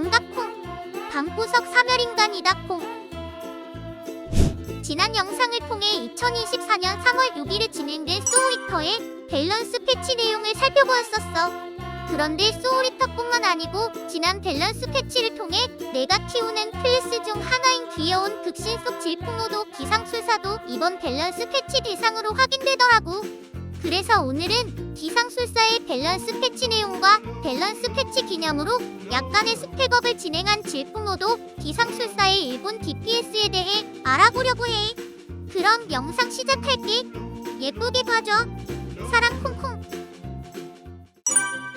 반갑콩. 방구석 사멸인간이다 콩. 지난 영상을 통해 2024년 3월 6일에 진행된 소울리터의 밸런스 패치 내용을 살펴보았었어. 그런데 소울리터뿐만 아니고 지난 밸런스 패치를 통해 내가 키우는 클래스 중 하나인 귀여운 극신 속 질풍노도 기상술사도 이번 밸런스 패치 대상으로 확인되더라고. 그래서 오늘은 기상술사의 밸런스 패치 내용과 밸런스 패치 기념으로 약간의 스펙업을 진행한 질풍노도 기상술사의 일본 DPS에 대해 알아보려고 해. 그럼 영상 시작할게. 예쁘게 봐줘. 사랑 콩콩.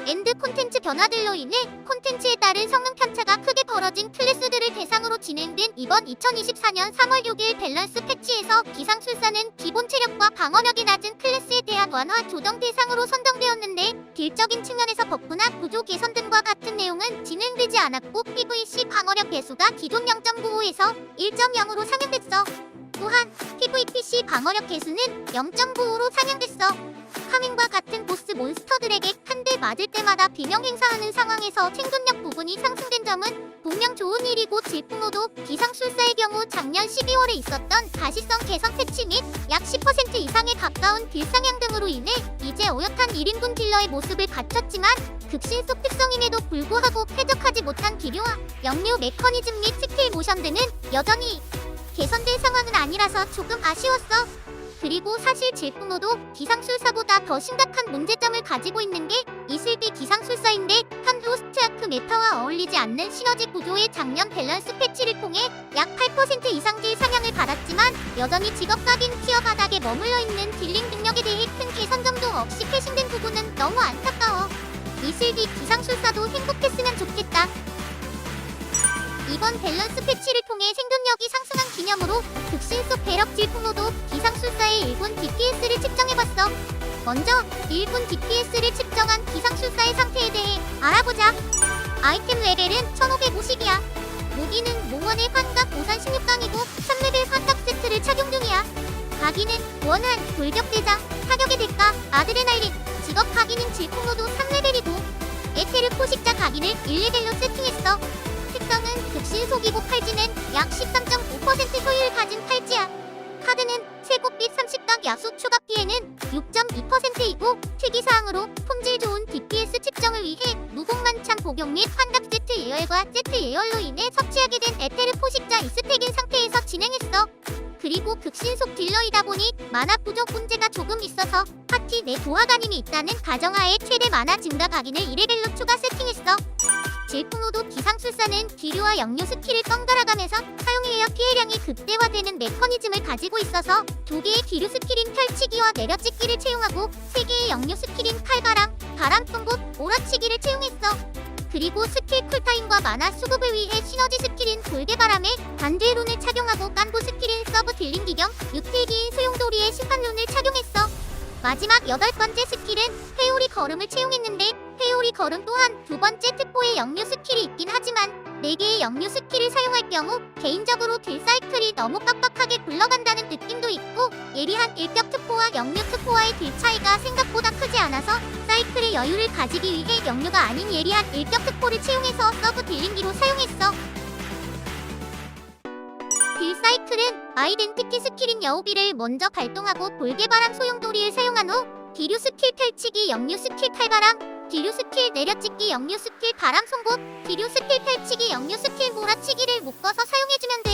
엔드 콘텐츠 변화들로 인해 콘텐츠에 따른 성능 편차가 크게 벌어진 클래스들을 대상으로 진행된 이번 2024년 3월 6일 밸런스 패치에서 기상술사는 기본 체력과 방어력이 낮은 클래스에 대한 완화 조정 대상으로 선정되었는데, 딜적인 측면에서 버프나 구조 개선 등과 같은 내용은 진행되지 않았고 PVC 방어력 배수가 기존 0.95에서 1.0으로 상향됐어. 또한 PVPC 방어력 개수는 0.95로 상향됐어. 카밍과 같은 보스 몬스터들에게 한 대 맞을 때마다 비명 행사하는 상황에서 생존력 부분이 상승된 점은 분명 좋은 일이고, 질풍노도 기상술사의 경우 작년 12월에 있었던 가시성 개선 패치 및 약 10% 이상에 가까운 딜 상향 등으로 인해 이제 오역한 1인분 딜러의 모습을 갖췄지만, 극신 속 특성임에도 불구하고 쾌적하지 못한 기류와 역류 메커니즘 및 스킬 모션 등은 여전히 개선될 상황은 아니라서 조금 아쉬웠어. 그리고 사실 질풍노도 기상술사보다 더 심각한 문제점을 가지고 있는 게 이슬비 기상술사인데, 현 로스트아크 메타와 어울리지 않는 시너지 구조의 작년 밸런스 패치를 통해 약 8% 이상 딜 상향을 받았지만 여전히 직업각인 티어 바닥에 머물러 있는 딜링 능력에 대해 큰 개선점도 없이 패싱된 부분은 너무 안타까워. 이슬비 기상술사도 행복했으면 좋겠다. 이번 밸런스 패치를 통해 생존력이 상승한 기념으로 극신 속 배럭 질풍노도 기상술사의 일본 DPS를 측정해봤어. 먼저 1분 DPS를 측정한 기상술사의 상태에 대해 알아보자. 아이템 레벨은 1550이야. 무기는 몽원의 환각 오산 16강이고 3레벨 환각 세트를 착용 중이야. 각인은 원한 돌격대장, 타격의 대가, 아드레날린. 직업 각인은 질풍노도 3레벨이고 에테르 포식자 각인을 1레벨로 세팅했어. 특성은 극신 속이고 칼지는 약 13.5% 효율 가진 칼지야. 카드는 세곡빛 30각 야수 추가 피해는 6.2%이고, 특이사항으로 품질 좋은 DPS 측정을 위해 무공만참 복용 및 환각 Z 예열과 Z 예열로 인해 섭취하게 된 에테르 포식자 이스택인 상태에서 진행했어. 그리고 극신 속 딜러이다 보니 마나 부족 문제가 조금 있어서 파티 내 도화가님이 있다는 가정하에 최대 마나 증가 각인을 2레벨로 추가 세팅했어. 질풍노도 기상술사는 기류와 역류 스킬을 번갈아가면서 사용해야 피해량이 극대화되는 메커니즘을 가지고 있어서 2개의 기류 스킬인 펼치기와 내려찍기를 채용하고 3개의 역류 스킬인 칼바람, 바람 통곡, 몰아치기를 채용했어. 그리고 스킬 쿨타임과 마나 수급을 위해 시너지 스킬인 돌개바람에 반대룬을 착용하고 깐부 스킬인 서브 딜링 기경, 유틸기인 소용돌이의 심판룬을 착용했어. 마지막 8번째 스킬은 회오리 걸음을 채용했는데, 회오리 걸음 또한 2번째 특보의 역류 스킬이 있긴 하지만 4개의 역류 스킬을 사용할 경우 개인적으로 딜 사이클이 너무 빡빡하게 굴러간다는 느낌도 있고, 예리한 일격 특보와 역류 특보와의 딜 차이가 생각보다 크지 않아서 사이클의 여유를 가지기 위해 역류가 아닌 예리한 일격 특보를 채용해서 서브 딜링기로 사용했어. 딜 사이클은 아이덴티티 스킬인 여우비를 먼저 발동하고 돌개바람 소용돌이를 사용한 후 기류 스킬 펼치기, 역류 스킬 칼바람, 기류 스킬 내려찍기, 역류 스킬 바람 송곳, 기류 스킬 펼치기, 역류 스킬 몰아치기를 묶어서 사용해주면 돼.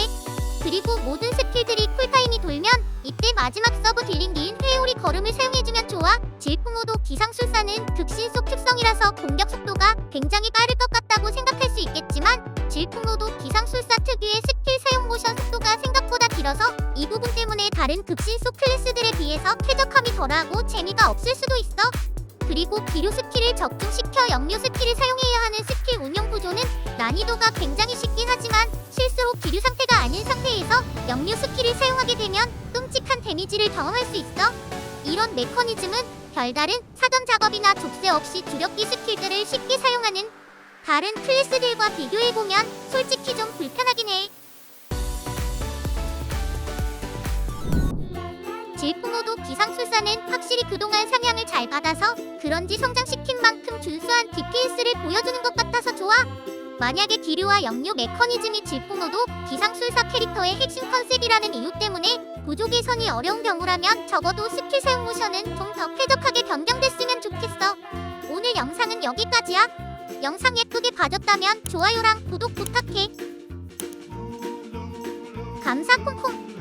그리고 모든 스킬들이 쿨타임이 돌면 이때 마지막 서브 딜링기인 회오리 걸음을 사용해주면 좋아. 질풍노도 기상술사는 극신 속 특성이라서 공격 속도가 굉장히 빠를 것 같다고 생각할 수 있겠지만, 질풍노도 기상술사 특유의 스킬 사용 모션 속도가 생각보다 길어서 이 부분 때문에 다른 극신 속 클래스들에 비해서 쾌적함이 덜하고 재미가 없을 수도 있어. 그리고 기류 스킬을 적중시켜 역류 스킬을 사용해야 하는 스킬 운영 구조는 난이도가 굉장히 쉽긴 하지만, 실수로 기류 상태가 아닌 상태에서 역류 스킬을 사용하게 되면 끔찍한 데미지를 경험할 수 있어. 이런 메커니즘은 별다른 사전 작업이나 족쇄 없이 주력기 스킬들을 쉽게 사용하는 다른 클래스들과 비교해보면 솔직히 좀 불편하긴 해. 질풍노도 기상술사는 확실히 그동안 상향을 잘 받아서 그런지 성장시킨 만큼 준수한 DPS를 보여주는 것 같아서 좋아. 만약에 기류와 역류 메커니즘이 질풍노도 기상술사 캐릭터의 핵심 컨셉이라는 이유 때문에 구조 개선이 어려운 경우라면 적어도 스킬 사용 모션은 좀 더 쾌적하게 변경됐으면 좋겠어. 오늘 영상은 여기까지야. 영상 예쁘게 봐줬다면 좋아요랑 구독 부탁해. 감사 콩콩.